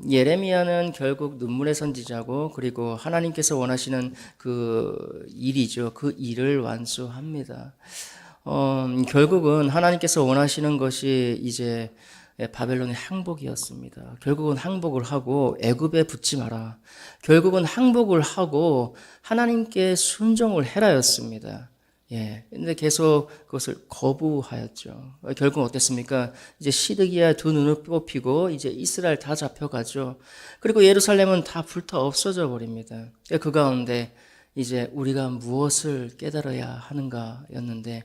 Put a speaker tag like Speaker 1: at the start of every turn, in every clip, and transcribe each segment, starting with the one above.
Speaker 1: 예레미야는 결국 눈물의 선지자고 그리고 하나님께서 원하시는 그 일이죠. 그 일을 완수합니다. 결국은 하나님께서 원하시는 것이 이제 바벨론의 항복이었습니다. 결국은 항복을 하고 애굽에 붙지 마라. 결국은 항복을 하고 하나님께 순종을 해라였습니다. 근데 계속 그것을 거부하였죠. 결국 어땠습니까? 이제 시드기야 두 눈을 뽑히고 이제 이스라엘 다 잡혀가죠. 그리고 예루살렘은 다 불타 없어져 버립니다. 그 가운데 이제 우리가 무엇을 깨달아야 하는가였는데,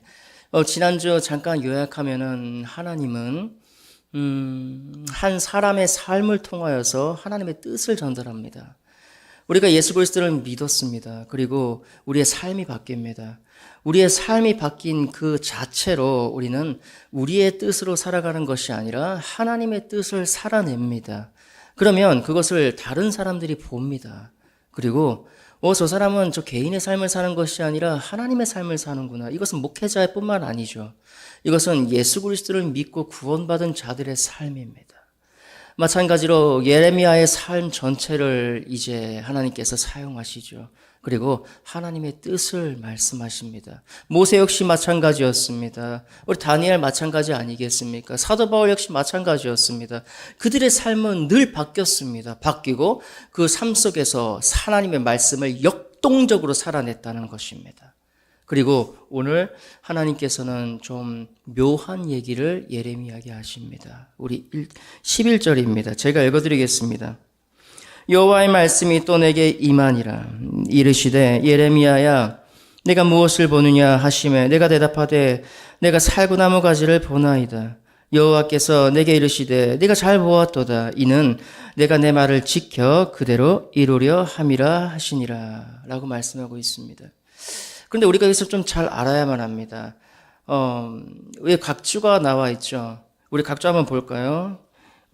Speaker 1: 지난주 잠깐 요약하면은 하나님은 한 사람의 삶을 통하여서 하나님의 뜻을 전달합니다. 우리가 예수 그리스도를 믿었습니다. 그리고 우리의 삶이 바뀝니다. 우리의 삶이 바뀐 그 자체로 우리는 우리의 뜻으로 살아가는 것이 아니라 하나님의 뜻을 살아냅니다. 그러면 그것을 다른 사람들이 봅니다. 그리고 저 사람은 저 개인의 삶을 사는 것이 아니라 하나님의 삶을 사는구나. 이것은 목회자의 뿐만 아니죠. 이것은 예수 그리스도를 믿고 구원받은 자들의 삶입니다. 마찬가지로 예레미야의 삶 전체를 이제 하나님께서 사용하시죠. 그리고 하나님의 뜻을 말씀하십니다. 모세 역시 마찬가지였습니다. 우리 다니엘 마찬가지 아니겠습니까? 사도 바울 역시 마찬가지였습니다. 그들의 삶은 늘 바뀌었습니다. 바뀌고 그 삶 속에서 하나님의 말씀을 역동적으로 살아냈다는 것입니다. 그리고 오늘 하나님께서는 좀 묘한 얘기를 예레미야에게 하십니다. 우리 11절입니다. 제가 읽어드리겠습니다. 여호와의 말씀이 또 내게 임하니라. 이르시되 예레미야야 내가 무엇을 보느냐 하시매 내가 대답하되 내가 살구나무 가지를 보나이다. 여호와께서 내게 이르시되 네가 잘 보았도다. 이는 내가 내 말을 지켜 그대로 이루려 함이라 하시니라 라고 말씀하고 있습니다. 그런데 우리가 여기서 좀 잘 알아야만 합니다. 왜 각주가 나와 있죠? 우리 각주 한번 볼까요?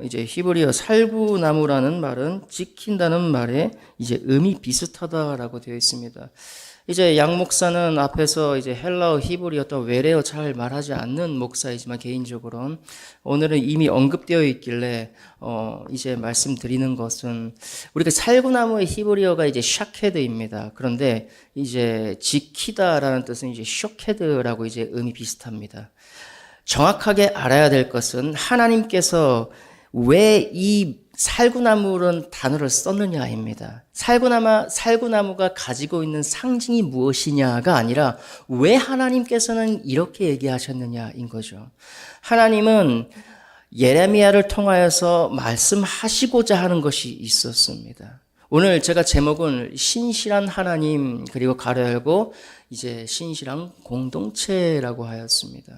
Speaker 1: 이제 히브리어 살구나무라는 말은 지킨다는 말에 이제 음이 비슷하다라고 되어 있습니다. 이제 양 목사는 앞에서 이제 헬라어, 히브리어 또 외래어 잘 말하지 않는 목사이지만 개인적으로는 오늘은 이미 언급되어 있길래 이제 말씀드리는 것은 우리가 살구나무의 히브리어가 이제 샤케드입니다. 그런데 이제 지키다라는 뜻은 이제 쇼케드라고 이제 음이 비슷합니다. 정확하게 알아야 될 것은 하나님께서 왜 이 살구나무라는 단어를 썼느냐입니다. 살구나무가 가지고 있는 상징이 무엇이냐가 아니라 왜 하나님께서는 이렇게 얘기하셨느냐인 거죠. 하나님은 예레미야를 통하여서 말씀하시고자 하는 것이 있었습니다. 오늘 제가 제목은 신실한 하나님 그리고 가로 열고 이제 신실한 공동체라고 하였습니다.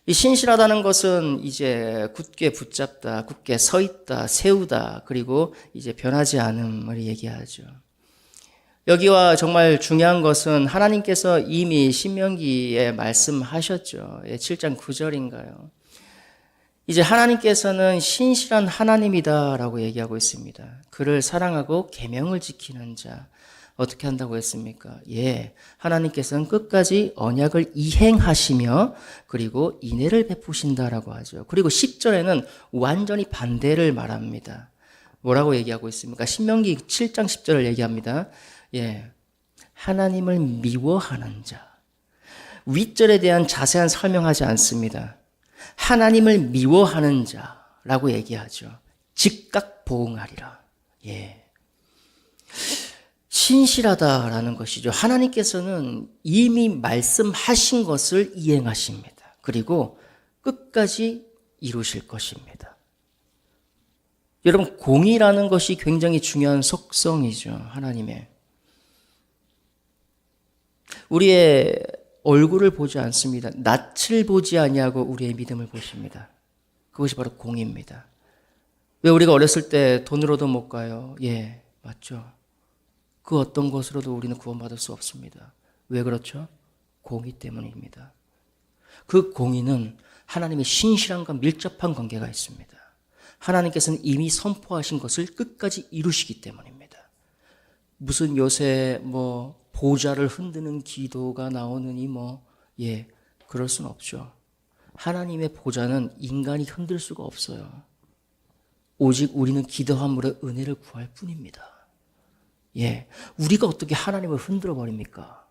Speaker 1: 이 신실하다는 것은 이제 굳게 붙잡다, 굳게 서 있다, 세우다, 그리고 이제 변하지 않음을 얘기하죠. 여기와 정말 중요한 것은 하나님께서 이미 신명기에 말씀하셨죠. 7장 9절인가요? 이제 하나님께서는 신실한 하나님이다라고 얘기하고 있습니다. 그를 사랑하고 계명을 지키는 자. 어떻게 한다고 했습니까? 하나님께서는 끝까지 언약을 이행하시며 그리고 인애를 베푸신다라고 하죠. 그리고 10절에는 완전히 반대를 말합니다. 뭐라고 얘기하고 있습니까? 신명기 7장 10절을 얘기합니다. 하나님을 미워하는 자. 윗절에 대한 자세한 설명하지 않습니다. 하나님을 미워하는 자라고 얘기하죠. 즉각 보응하리라. 신실하다라는 것이죠. 하나님께서는 이미 말씀하신 것을 이행하십니다. 그리고 끝까지 이루실 것입니다. 여러분, 공의라는 것이 굉장히 중요한 속성이죠. 하나님의. 우리의 얼굴을 보지 않습니다. 낯을 보지 아니하고 우리의 믿음을 보십니다. 그것이 바로 공의입니다. 왜 우리가 어렸을 때 돈으로도 못 가요? 맞죠. 그 어떤 것으로도 우리는 구원받을 수 없습니다. 왜 그렇죠? 공의 때문입니다. 그 공의는 하나님의 신실함과 밀접한 관계가 있습니다. 하나님께서는 이미 선포하신 것을 끝까지 이루시기 때문입니다. 무슨 요새 보좌를 흔드는 기도가 나오느니 그럴 수는 없죠. 하나님의 보좌는 인간이 흔들 수가 없어요. 오직 우리는 기도함으로 은혜를 구할 뿐입니다. 예, 우리가 어떻게 하나님을 흔들어 버립니까?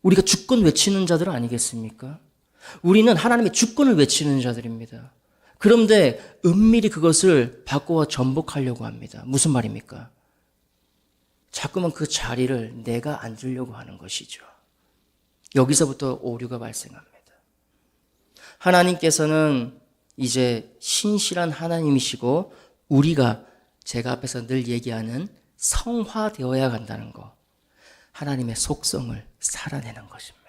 Speaker 1: 우리가 주권 외치는 자들 아니겠습니까? 우리는 하나님의 주권을 외치는 자들입니다. 그런데 은밀히 그것을 바꿔와 전복하려고 합니다. 무슨 말입니까? 자꾸만 그 자리를 내가 앉으려고 하는 것이죠. 여기서부터 오류가 발생합니다. 하나님께서는 이제 신실한 하나님이시고 우리가 제가 앞에서 늘 얘기하는 성화되어야 간다는 것, 하나님의 속성을 살아내는 것입니다.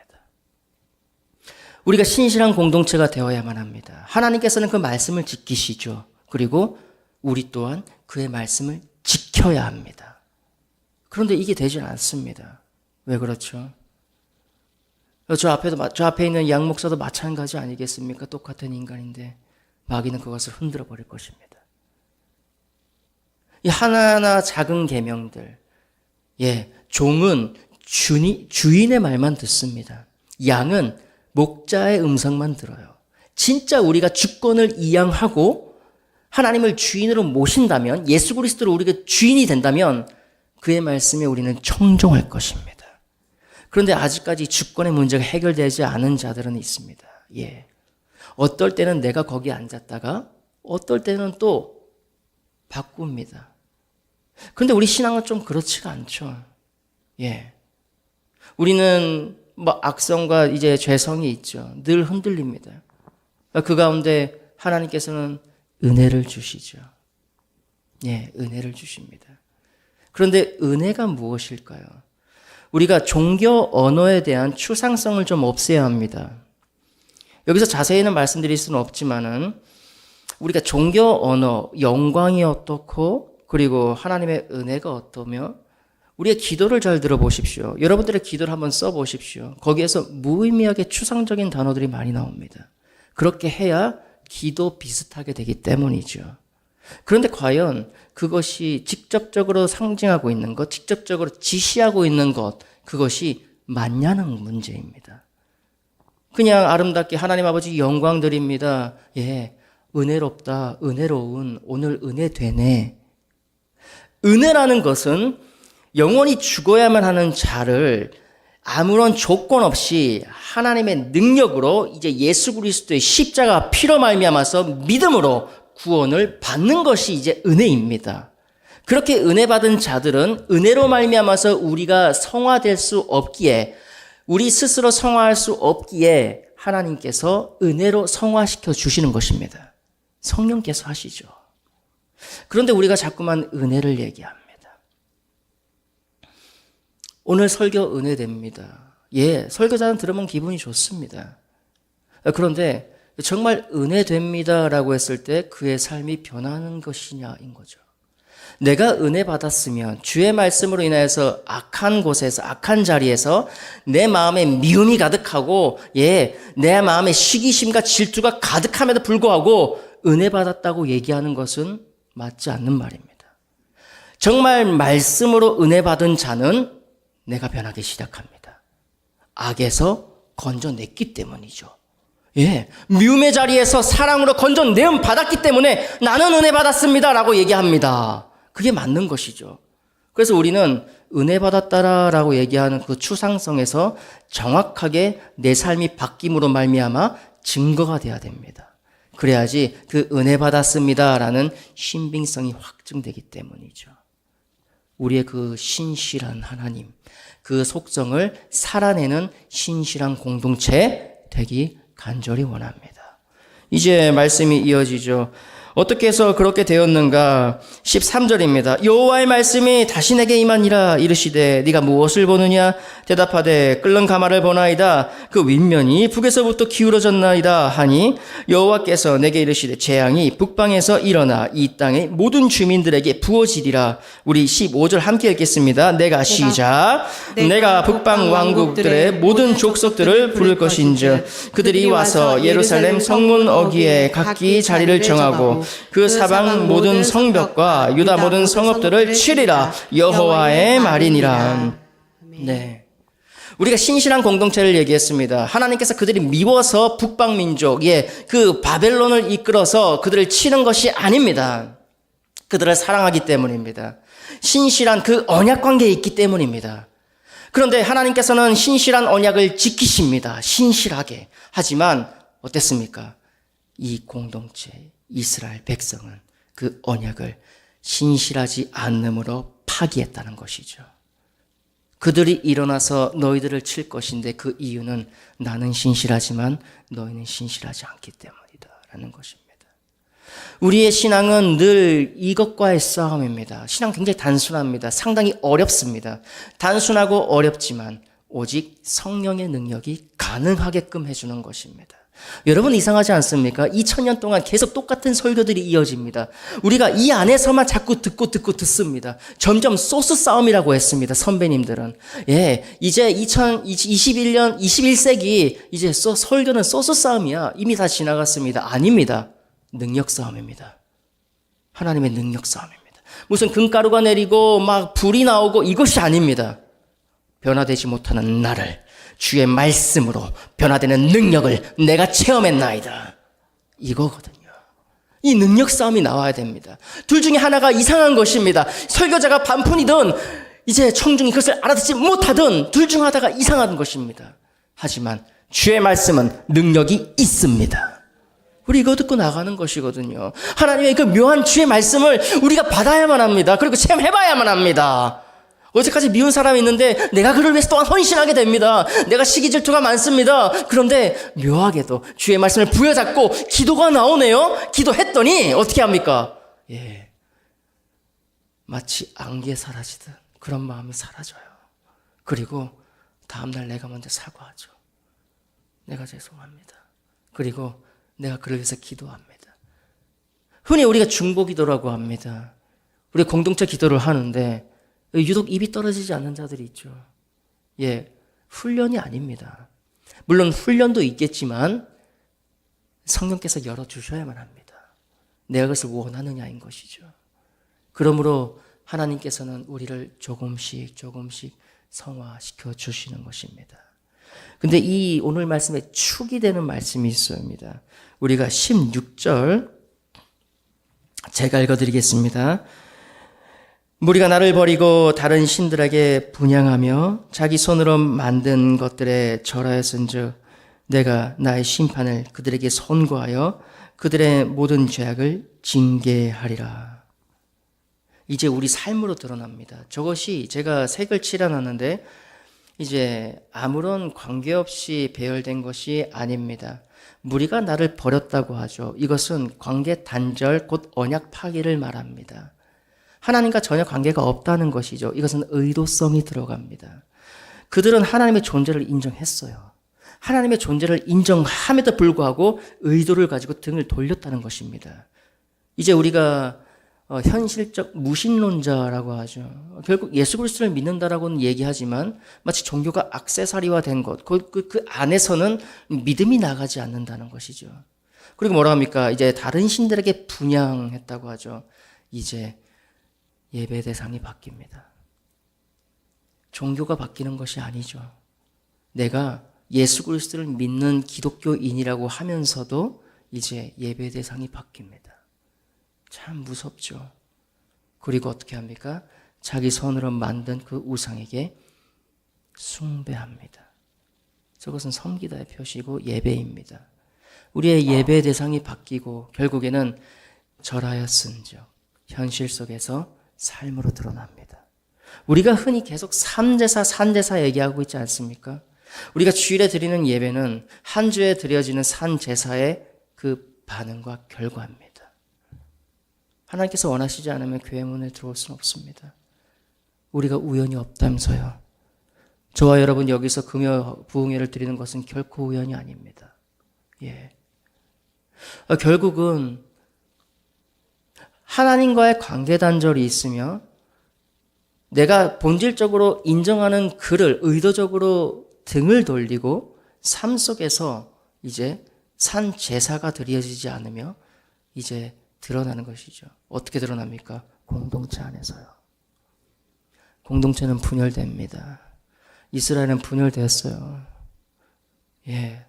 Speaker 1: 우리가 신실한 공동체가 되어야만 합니다. 하나님께서는 그 말씀을 지키시죠. 그리고 우리 또한 그의 말씀을 지켜야 합니다. 그런데 이게 되질 않습니다. 왜 그렇죠? 저 앞에 있는 양 목사도 마찬가지 아니겠습니까? 똑같은 인간인데 마귀는 그것을 흔들어 버릴 것입니다. 이 하나하나 작은 계명들, 종은 주인의 말만 듣습니다. 양은 목자의 음성만 들어요. 진짜 우리가 주권을 이양하고 하나님을 주인으로 모신다면, 예수 그리스도로 우리가 주인이 된다면 그의 말씀에 우리는 청종할 것입니다. 그런데 아직까지 주권의 문제가 해결되지 않은 자들은 있습니다. 어떨 때는 내가 거기 앉았다가 어떨 때는 또 바꿉니다. 그런데 우리 신앙은 좀 그렇지가 않죠. 우리는 악성과 이제 죄성이 있죠. 늘 흔들립니다. 그 가운데 하나님께서는 은혜를 주시죠. 은혜를 주십니다. 그런데 은혜가 무엇일까요? 우리가 종교 언어에 대한 추상성을 좀 없애야 합니다. 여기서 자세히는 말씀드릴 수는 없지만은 우리가 종교 언어, 영광이 어떻고 그리고 하나님의 은혜가 어떠며 우리의 기도를 잘 들어보십시오. 여러분들의 기도를 한번 써보십시오. 거기에서 무의미하게 추상적인 단어들이 많이 나옵니다. 그렇게 해야 기도 비슷하게 되기 때문이죠. 그런데 과연 그것이 직접적으로 상징하고 있는 것, 직접적으로 지시하고 있는 것, 그것이 맞냐는 문제입니다. 그냥 아름답게 하나님 아버지 영광 드립니다. 은혜롭다, 은혜로운, 오늘 은혜 되네. 은혜라는 것은 영원히 죽어야만 하는 자를 아무런 조건 없이 하나님의 능력으로 이제 예수 그리스도의 십자가 피로 말미암아서 믿음으로 구원을 받는 것이 이제 은혜입니다. 그렇게 은혜 받은 자들은 은혜로 말미암아서 우리가 성화될 수 없기에, 우리 스스로 성화할 수 없기에 하나님께서 은혜로 성화시켜 주시는 것입니다. 성령께서 하시죠. 그런데 우리가 자꾸만 은혜를 얘기합니다. 오늘 설교 은혜됩니다. 설교자는 들으면 기분이 좋습니다. 그런데 정말 은혜됩니다라고 했을 때 그의 삶이 변하는 것이냐인 거죠. 내가 은혜 받았으면 주의 말씀으로 인하여서 악한 곳에서, 악한 자리에서 내 마음에 미움이 가득하고 내 마음에 시기심과 질투가 가득함에도 불구하고 은혜 받았다고 얘기하는 것은 맞지 않는 말입니다. 정말 말씀으로 은혜 받은 자는 내가 변하기 시작합니다. 악에서 건져냈기 때문이죠. 미움의 자리에서 사랑으로 건져내음 받았기 때문에 나는 은혜 받았습니다라고 얘기합니다. 그게 맞는 것이죠. 그래서 우리는 은혜 받았다라고 얘기하는 그 추상성에서 정확하게 내 삶이 바뀜으로 말미암아 증거가 돼야 됩니다. 그래야지 그 은혜 받았습니다라는 신빙성이 확증되기 때문이죠. 우리의 그 신실한 하나님, 그 속성을 살아내는 신실한 공동체 되기 간절히 원합니다. 이제 말씀이 이어지죠. 어떻게 해서 그렇게 되었는가? 13절입니다. 여호와의 말씀이 다시 내게 임하니라. 이르시되 네가 무엇을 보느냐? 대답하되 끓는 가마를 보나이다. 그 윗면이 북에서부터 기울어졌나이다 하니 여호와께서 내게 이르시되 재앙이 북방에서 일어나 이 땅의 모든 주민들에게 부어지리라. 우리 15절 함께 읽겠습니다. 내가 북방 왕국들의 모든 족속들을 부를 것인즉 그들이 와서 예루살렘 성문 어귀에 각기 자리를 정하고 그 사방 모든 성벽과 유다 모든 성읍들을 치리라. 여호와의 말이니라. 우리가 신실한 공동체를 얘기했습니다. 하나님께서 그들이 미워서 북방 민족, 그 바벨론을 이끌어서 그들을 치는 것이 아닙니다. 그들을 사랑하기 때문입니다. 신실한 그 언약 관계에 있기 때문입니다. 그런데 하나님께서는 신실한 언약을 지키십니다. 신실하게. 하지만 어땠습니까? 이 공동체 이스라엘 백성은 그 언약을 신실하지 않음으로 파기했다는 것이죠. 그들이 일어나서 너희들을 칠 것인데 그 이유는 나는 신실하지만 너희는 신실하지 않기 때문이다 라는 것입니다. 우리의 신앙은 늘 이것과의 싸움입니다. 신앙 굉장히 단순합니다. 상당히 어렵습니다. 단순하고 어렵지만 오직 성령의 능력이 가능하게끔 해주는 것입니다. 여러분 이상하지 않습니까? 2000년 동안 계속 똑같은 설교들이 이어집니다. 우리가 이 안에서만 자꾸 듣습니다. 점점 소스 싸움이라고 했습니다. 선배님들은. 이제 2021년, 21세기 이제 설교는 소스 싸움이야. 이미 다 지나갔습니다. 아닙니다. 능력 싸움입니다. 하나님의 능력 싸움입니다. 무슨 금가루가 내리고 막 불이 나오고 이것이 아닙니다. 변화되지 못하는 나를 주의 말씀으로 변화되는 능력을 내가 체험했나이다. 이거거든요. 이 능력 싸움이 나와야 됩니다. 둘 중에 하나가 이상한 것입니다. 설교자가 반푼이든 이제 청중이 그것을 알아듣지 못하든 둘 중 하나가 이상한 것입니다. 하지만 주의 말씀은 능력이 있습니다. 우리 이거 듣고 나가는 것이거든요. 하나님의 그 묘한 주의 말씀을 우리가 받아야만 합니다. 그리고 체험해봐야만 합니다. 어제까지 미운 사람이 있는데 내가 그를 위해서 또한 헌신하게 됩니다. 내가 시기 질투가 많습니다. 그런데 묘하게도 주의 말씀을 부여잡고 기도가 나오네요. 기도했더니 어떻게 합니까? 마치 안개 사라지듯 그런 마음이 사라져요. 그리고 다음날 내가 먼저 사과하죠. 내가 죄송합니다. 그리고 내가 그를 위해서 기도합니다. 흔히 우리가 중보기도라고 합니다. 우리 공동체 기도를 하는데 유독 입이 떨어지지 않는 자들이 있죠. 훈련이 아닙니다. 물론 훈련도 있겠지만 성령께서 열어주셔야만 합니다. 내가 그것을 원하느냐인 것이죠. 그러므로 하나님께서는 우리를 조금씩 성화시켜 주시는 것입니다. 근데 이 오늘 말씀에 축이 되는 말씀이 있습니다. 우리가 16절 제가 읽어드리겠습니다. 무리가 나를 버리고 다른 신들에게 분향하며 자기 손으로 만든 것들에 절하였은즉 내가 나의 심판을 그들에게 선고하여 그들의 모든 죄악을 징계하리라. 이제 우리 삶으로 드러납니다. 저것이 제가 색을 칠해놨는데 이제 아무런 관계없이 배열된 것이 아닙니다. 무리가 나를 버렸다고 하죠. 이것은 관계 단절 곧 언약 파기를 말합니다. 하나님과 전혀 관계가 없다는 것이죠. 이것은 의도성이 들어갑니다. 그들은 하나님의 존재를 인정했어요. 하나님의 존재를 인정함에도 불구하고 의도를 가지고 등을 돌렸다는 것입니다. 이제 우리가 현실적 무신론자라고 하죠. 결국 예수 그리스도를 믿는다라고는 얘기하지만 마치 종교가 액세서리화 된 것, 그 안에서는 믿음이 나가지 않는다는 것이죠. 그리고 뭐라 합니까? 이제 다른 신들에게 분향했다고 하죠. 이제 예배 대상이 바뀝니다. 종교가 바뀌는 것이 아니죠. 내가 예수 그리스도를 믿는 기독교인이라고 하면서도 이제 예배 대상이 바뀝니다. 참 무섭죠. 그리고 어떻게 합니까? 자기 손으로 만든 그 우상에게 숭배합니다. 저것은 섬기다의 표시고 예배입니다. 우리의 예배 대상이 바뀌고 결국에는 절하였은즉 현실 속에서 삶으로 드러납니다. 우리가 흔히 계속 산제사 얘기하고 있지 않습니까? 우리가 주일에 드리는 예배는 한 주에 드려지는 산제사의 그 반응과 결과입니다. 하나님께서 원하시지 않으면 교회 문에 들어올 수는 없습니다. 우리가 우연이 없다면서요. 저와 여러분 여기서 금요 부흥회를 드리는 것은 결코 우연이 아닙니다. 결국은 하나님과의 관계 단절이 있으며 내가 본질적으로 인정하는 그를 의도적으로 등을 돌리고 삶 속에서 이제 산 제사가 드려지지 않으며 이제 드러나는 것이죠. 어떻게 드러납니까? 공동체 안에서요. 공동체는 분열됩니다. 이스라엘은 분열되었어요.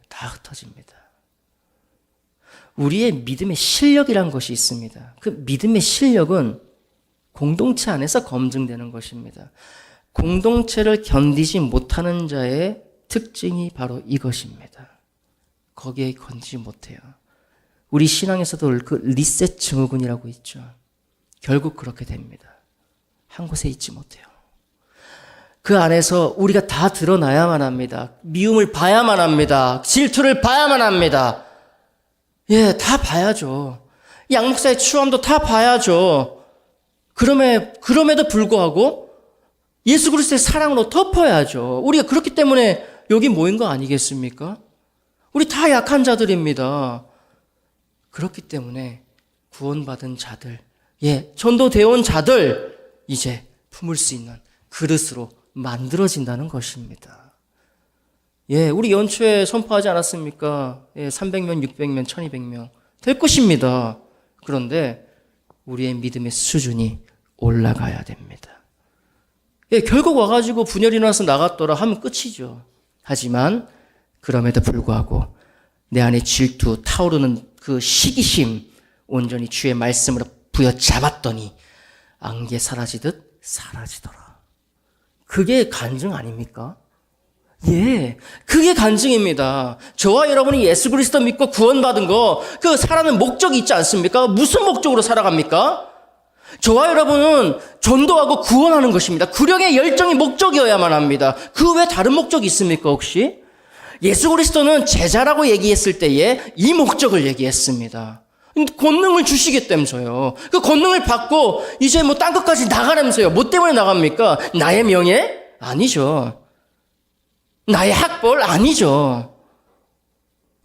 Speaker 1: 다 흩어집니다. 우리의 믿음의 실력이란 것이 있습니다. 그 믿음의 실력은 공동체 안에서 검증되는 것입니다. 공동체를 견디지 못하는 자의 특징이 바로 이것입니다. 거기에 견디지 못해요. 우리 신앙에서도 그 리셋 증후군이라고 있죠. 결국 그렇게 됩니다. 한 곳에 있지 못해요. 그 안에서 우리가 다 드러나야만 합니다. 미움을 봐야만 합니다. 질투를 봐야만 합니다. 예, 다 봐야죠. 양 목사의 추함도 다 봐야죠. 그럼에도 불구하고 예수 그리스도의 사랑으로 덮어야죠. 우리가 그렇기 때문에 여기 모인 거 아니겠습니까? 우리 다 약한 자들입니다. 그렇기 때문에 구원받은 자들, 전도되어 온 자들, 이제 품을 수 있는 그릇으로 만들어진다는 것입니다. 우리 연초에 선포하지 않았습니까? 300명, 600명, 1200명 될 것입니다. 그런데 우리의 믿음의 수준이 올라가야 됩니다. 결국 와가지고 분열이 나서 나갔더라 하면 끝이죠. 하지만 그럼에도 불구하고 내 안에 질투, 타오르는 그 시기심 온전히 주의 말씀으로 부여잡았더니 안개 사라지듯 사라지더라. 그게 간증 아닙니까? 그게 간증입니다. 저와 여러분이 예수 그리스도 믿고 구원받은 거, 그 살아가는 목적이 있지 않습니까? 무슨 목적으로 살아갑니까? 저와 여러분은 전도하고 구원하는 것입니다. 구령의 열정이 목적이어야만 합니다. 그 외에 다른 목적이 있습니까, 혹시? 예수 그리스도는 제자라고 얘기했을 때에 이 목적을 얘기했습니다. 권능을 주시겠다면서요. 그 권능을 받고 이제 딴 것까지 나가라면서요. 뭐 때문에 나갑니까? 나의 명예? 아니죠. 나의 학벌? 아니죠.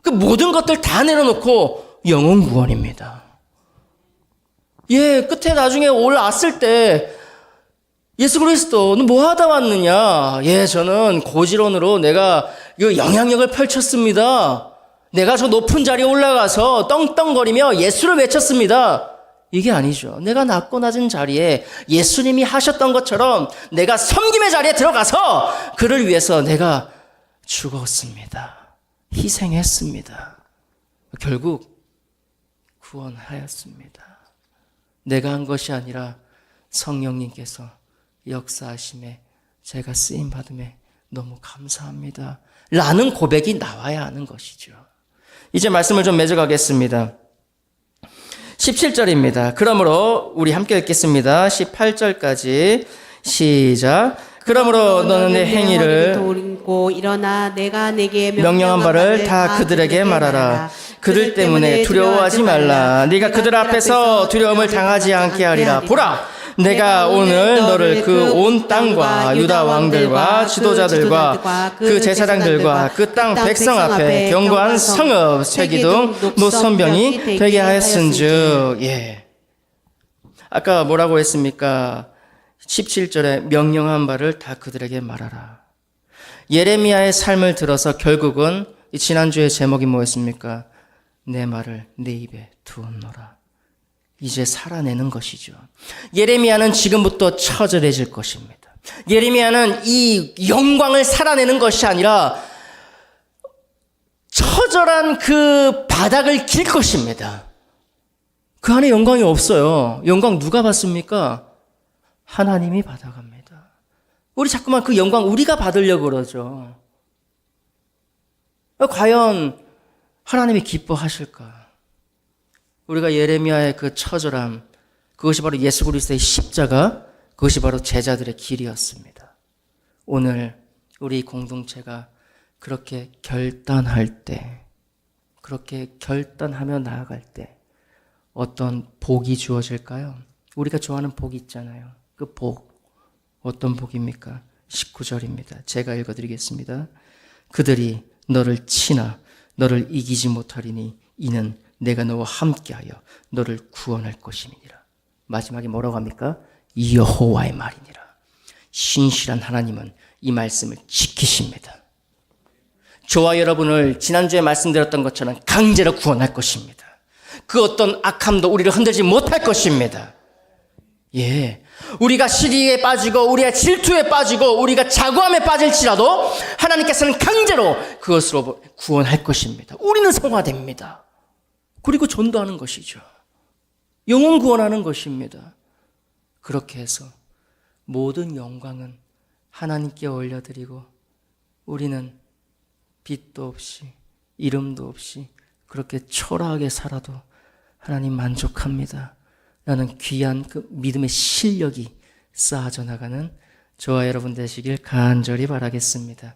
Speaker 1: 그 모든 것들 다 내려놓고 영혼 구원입니다. 끝에 나중에 올라왔을 때 예수 그리스도 너 뭐 하다 왔느냐? 저는 고지론으로 내가 영향력을 펼쳤습니다. 내가 저 높은 자리에 올라가서 떵떵거리며 예수를 외쳤습니다. 이게 아니죠. 내가 낮고 낮은 자리에 예수님이 하셨던 것처럼 내가 섬김의 자리에 들어가서 그를 위해서 내가 죽었습니다. 희생했습니다. 결국 구원하였습니다. 내가 한 것이 아니라 성령님께서 역사하심에 제가 쓰임받음에 너무 감사합니다. 라는 고백이 나와야 하는 것이죠. 이제 말씀을 좀 맺어가겠습니다. 17절입니다. 그러므로 우리 함께 읽겠습니다. 18절까지 시작. 그러므로 너는 내 행위를
Speaker 2: 돌고 일어나 내가 내게
Speaker 1: 명령한 바를 다 그들에게 말하라. 그들 때문에 두려워하지 말라. 네가 그들 앞에서 두려움을 당하지 않게 하리라. 보라, 내가 오늘 너를 그 온 땅과 유다 왕들과 지도자들과 그 제사장들과 그 땅 백성 앞에 견고한 성읍 세기둥 무선병이 되게 하였은즉. 아까 뭐라고 했습니까? 17절에 명령한 바를 다 그들에게 말하라. 예레미야의 삶을 들어서 결국은 지난주에 제목이 뭐였습니까? 내 말을 내 입에 두었노라. 이제 살아내는 것이죠. 예레미야는 지금부터 처절해질 것입니다. 예레미야는 이 영광을 살아내는 것이 아니라 처절한 그 바닥을 길 것입니다. 그 안에 영광이 없어요. 영광 누가 받습니까? 하나님이 받아갑니다. 우리 자꾸만 그 영광 우리가 받으려고 그러죠. 과연 하나님이 기뻐하실까? 우리가 예레미야의 그 처절함, 그것이 바로 예수 그리스도의 십자가, 그것이 바로 제자들의 길이었습니다. 오늘 우리 공동체가 그렇게 결단할 때, 그렇게 결단하며 나아갈 때 어떤 복이 주어질까요? 우리가 좋아하는 복이 있잖아요. 그 복, 어떤 복입니까? 19절입니다. 제가 읽어드리겠습니다. 그들이 너를 치나 너를 이기지 못하리니 이는 내가 너와 함께하여 너를 구원할 것임이니라. 마지막에 뭐라고 합니까? 여호와의 말이니라. 신실한 하나님은 이 말씀을 지키십니다. 저와 여러분을 지난주에 말씀드렸던 것처럼 강제로 구원할 것입니다. 그 어떤 악함도 우리를 흔들지 못할 것입니다. 우리가 시기에 빠지고 우리가 질투에 빠지고 우리가 자고함에 빠질지라도 하나님께서는 강제로 그것으로 구원할 것입니다. 우리는 성화됩니다. 그리고 전도하는 것이죠. 영혼 구원하는 것입니다. 그렇게 해서 모든 영광은 하나님께 올려드리고 우리는 빚도 없이 이름도 없이 그렇게 초라하게 살아도 하나님 만족합니다 라는 귀한 그 믿음의 실력이 쌓아져 나가는 저와 여러분 되시길 간절히 바라겠습니다.